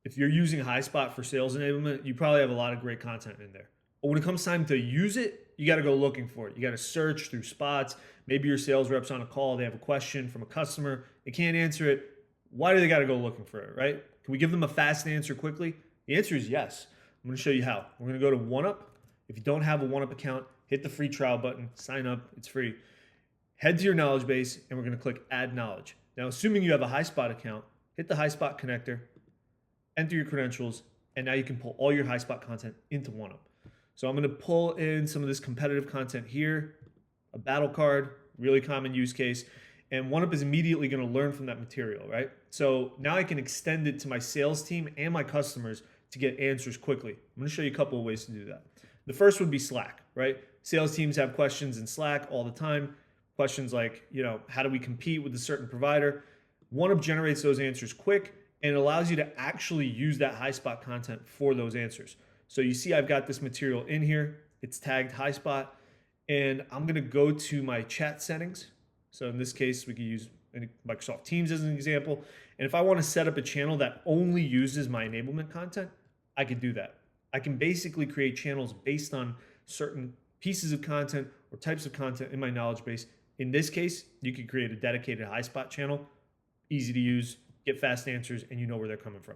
if you're using Highspot for sales enablement, you probably have a lot of great content in there. But when it comes time to use it, you got to go looking for it. You got to search through spots. Maybe your sales rep's on a call. They have a question from a customer. They can't answer it. Why do they got to go looking for it, right? Can we give them a fast answer quickly? The answer is yes. I'm going to show you how. We're going to go to OneUp. If you don't have a OneUp account, hit the free trial button, sign up. It's free. Head to your knowledge base, and we're going to click Add Knowledge. Now, assuming you have a Highspot account, hit the Highspot connector, enter your credentials, and now you can pull all your Highspot content into OneUp. So I'm going to pull in some of this competitive content here, a battle card, really common use case, and OneUp is immediately going to learn from that material, right? So now I can extend it to my sales team and my customers to get answers quickly. I'm going to show you a couple of ways to do that. The first would be Slack, right? Sales teams have questions in Slack all the time. Questions like, how do we compete with a certain provider? OneUp generates those answers quick, and it allows you to actually use that Highspot content for those answers. So you see I've got this material in here. It's tagged Highspot, and I'm going to go to my chat settings. So in this case, we could use Microsoft Teams as an example. And if I want to set up a channel that only uses my enablement content, I could do that. I can basically create channels based on certain pieces of content or types of content in my knowledge base. In this case, you could create a dedicated Highspot channel, easy to use, get fast answers, and you know where they're coming from.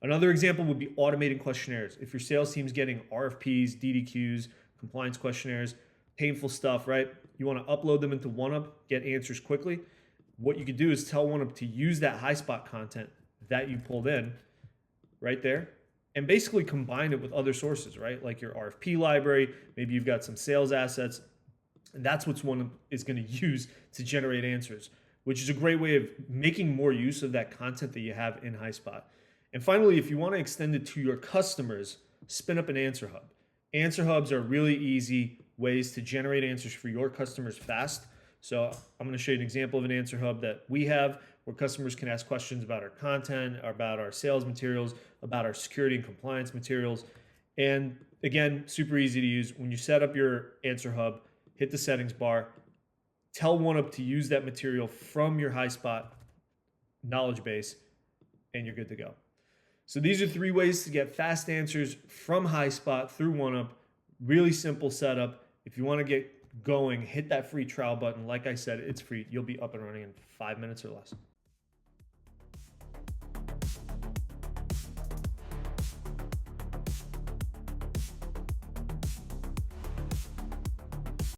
Another example would be automating questionnaires. If your sales team's getting RFPs, DDQs, compliance questionnaires, painful stuff, right? You want to upload them into OneUp, get answers quickly. What you could do is tell OneUp to use that Highspot content that you pulled in right there and basically combine it with other sources, right? Like your RFP library, maybe you've got some sales assets, and that's what OneUp is going to use to generate answers, which is a great way of making more use of that content that you have in Highspot. And finally, if you want to extend it to your customers, spin up an answer hub. Answer hubs are really easy ways to generate answers for your customers fast. So I'm going to show you an example of an answer hub that we have where customers can ask questions about our content, about our sales materials, about our security and compliance materials. And again, super easy to use. When you set up your answer hub, hit the settings bar, tell OneUp to use that material from your Highspot knowledge base, and you're good to go. So these are 3 ways to get fast answers from Highspot through OneUp. Really simple setup. If you want to get going, hit that free trial button. Like I said, it's free. You'll be up and running in 5 minutes or less.